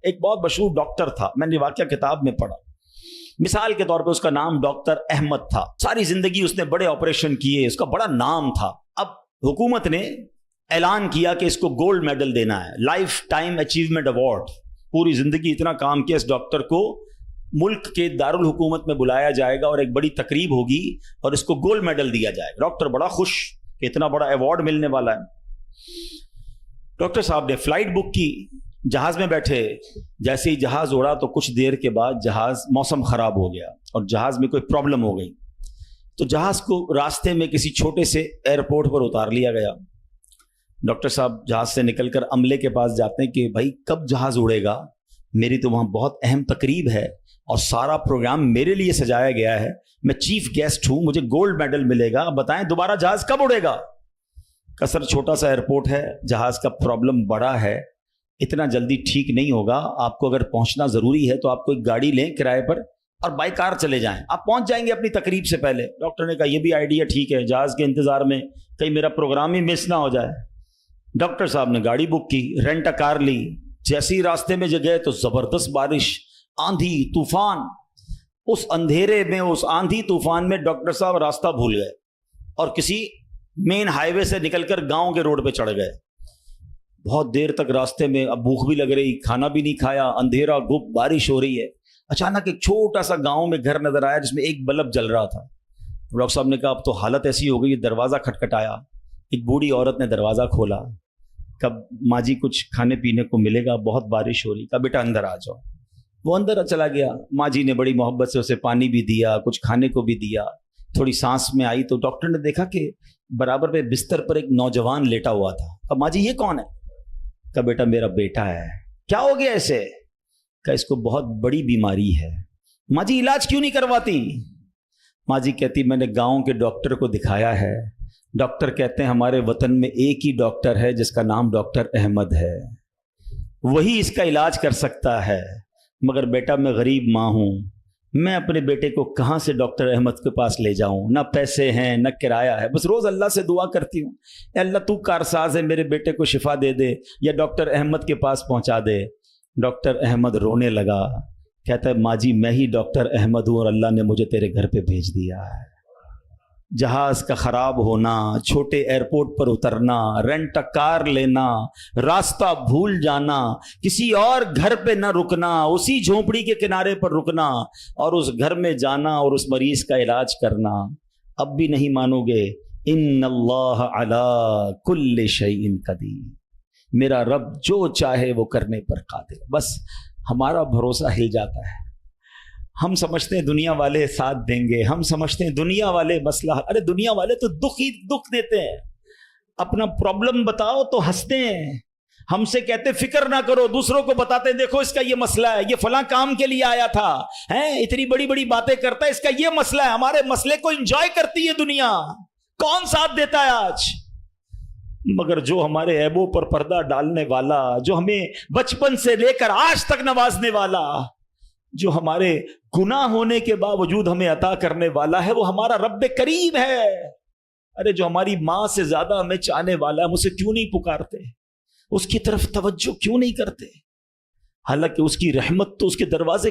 ایک بہت مشہور ڈاکٹر تھا، میں نے واقعہ کتاب میں پڑھا. مثال کے طور پہ اس کا نام ڈاکٹر احمد تھا. ساری زندگی اس نے بڑے آپریشن کیے، اس کا بڑا نام تھا. اب حکومت نے اعلان کیا کہ اس کو گولڈ میڈل دینا ہے، لائف ٹائم اچیومنٹ ایوارڈ. پوری زندگی اتنا کام کیا، اس ڈاکٹر کو ملک کے دارالحکومت میں بلایا جائے گا اور ایک بڑی تقریب ہوگی اور اس کو گولڈ میڈل دیا جائے گا. ڈاکٹر بڑا خوش کہ اتنا بڑا ایوارڈ ملنے والا ہے. ڈاکٹر صاحب نے فلائٹ بک کی، جہاز میں بیٹھے. جیسے ہی جہاز اڑا تو کچھ دیر کے بعد موسم خراب ہو گیا اور جہاز میں کوئی پرابلم ہو گئی. تو جہاز کو راستے میں کسی چھوٹے سے ایئرپورٹ پر اتار لیا گیا. ڈاکٹر صاحب جہاز سے نکل کر عملے کے پاس جاتے ہیں کہ بھائی کب جہاز اڑے گا، میری تو وہاں بہت اہم تقریب ہے اور سارا پروگرام میرے لیے سجایا گیا ہے، میں چیف گیسٹ ہوں، مجھے گولڈ میڈل ملے گا، بتائیں دوبارہ جہاز کب اڑے گا. کثر چھوٹا سا ایئرپورٹ ہے، جہاز کا پرابلم بڑا ہے، اتنا جلدی ٹھیک نہیں ہوگا. آپ کو اگر پہنچنا ضروری ہے تو آپ کو ایک گاڑی لیں کرائے پر اور بائی کار چلے جائیں، آپ پہنچ جائیں گے اپنی تقریب سے پہلے. ڈاکٹر نے کہا یہ بھی آئیڈیا ٹھیک ہے، جہاز کے انتظار میں کہیں میرا پروگرام ہی مس نہ ہو جائے. ڈاکٹر صاحب نے گاڑی بک کی، رینٹ کار لی. جیسے ہی راستے میں گئے تو زبردست بارش، آندھی طوفان. اس اندھیرے میں، اس آندھی طوفان میں ڈاکٹر صاحب راستہ بھول گئے اور کسی مین ہائی وے سے نکل کر گاؤں کے روڈ پہ چڑھ گئے. بہت دیر تک راستے میں، اب بھوک بھی لگ رہی، کھانا بھی نہیں کھایا، اندھیرا گپ، بارش ہو رہی ہے. اچانک ایک چھوٹا سا گاؤں میں گھر نظر آیا جس میں ایک بلب جل رہا تھا. ڈاکٹر صاحب نے کہا اب تو حالت ایسی ہو گئی، دروازہ کھٹکھٹایا. ایک بوڑھی عورت نے دروازہ کھولا. کب ماں جی کچھ کھانے پینے کو ملے گا، بہت بارش ہو رہی. کہا بیٹا اندر آ جاؤ. وہ اندر چلا گیا. ماں جی نے بڑی محبت سے اسے پانی بھی دیا، کچھ کھانے کو بھی دیا. تھوڑی سانس میں آئی تو ڈاکٹر نے دیکھا کہ برابر پہ بستر پر ایک نوجوان لیٹا ہوا تھا. کہا ماں جی یہ کون ہے؟ کہا بیٹا میرا بیٹا ہے. کیا ہو گیا اسے؟ کہا اس کو بہت بڑی بیماری ہے. ماں جی علاج کیوں نہیں کرواتی؟ ماں جی کہتی میں نے گاؤں کے ڈاکٹر کو دکھایا ہے، ڈاکٹر کہتے ہیں ہمارے وطن میں ایک ہی ڈاکٹر ہے جس کا نام ڈاکٹر احمد ہے، وہی اس کا علاج کر سکتا ہے. مگر بیٹا میں غریب ماں ہوں، میں اپنے بیٹے کو کہاں سے ڈاکٹر احمد کے پاس لے جاؤں؟ نہ پیسے ہیں نہ کرایہ ہے. بس روز اللہ سے دعا کرتی ہوں اے اللہ تو کارساز ہے، میرے بیٹے کو شفا دے دے یا ڈاکٹر احمد کے پاس پہنچا دے. ڈاکٹر احمد رونے لگا. کہتا ہے ماں جی میں ہی ڈاکٹر احمد ہوں اور اللہ نے مجھے تیرے گھر پہ بھیج دیا ہے. جہاز کا خراب ہونا، چھوٹے ایئرپورٹ پر اترنا، رینٹ کار لینا، راستہ بھول جانا، کسی اور گھر پہ نہ رکنا، اسی جھونپڑی کے کنارے پر رکنا اور اس گھر میں جانا اور اس مریض کا علاج کرنا. اب بھی نہیں مانو گے؟ ان اللہ علی کل شیء قدیر، میرا رب جو چاہے وہ کرنے پر قادر. بس ہمارا بھروسہ ہل جاتا ہے. ہم سمجھتے ہیں دنیا والے ساتھ دیں گے، ہم سمجھتے ہیں دنیا والے مسئلہ، ارے دنیا والے تو دکھ ہی دکھ دیتے ہیں. اپنا پرابلم بتاؤ تو ہنستے ہیں. ہم سے کہتے فکر نہ کرو، دوسروں کو بتاتے ہیں دیکھو اس کا یہ مسئلہ ہے، یہ فلاں کام کے لیے آیا تھا، اتنی بڑی بڑی باتیں کرتا ہے، اس کا یہ مسئلہ ہے. ہمارے مسئلے کو انجوائے کرتی ہے دنیا. کون ساتھ دیتا ہے آج؟ مگر جو ہمارے عیبوں پر پردہ ڈالنے والا، جو ہمیں بچپن سے لے کر آج تک نوازنے والا، جو ہمارے گناہ ہونے کے باوجود ہمیں عطا کرنے والا ہے، وہ ہمارا رب کریم ہے. ارے جو ہماری ماں سے زیادہ ہمیں چاہنے والا ہے، ہم اسے کیوں نہیں پکارتے؟ اس کی طرف توجہ کیوں نہیں کرتے؟ حالانکہ اس کی رحمت تو اس کے دروازے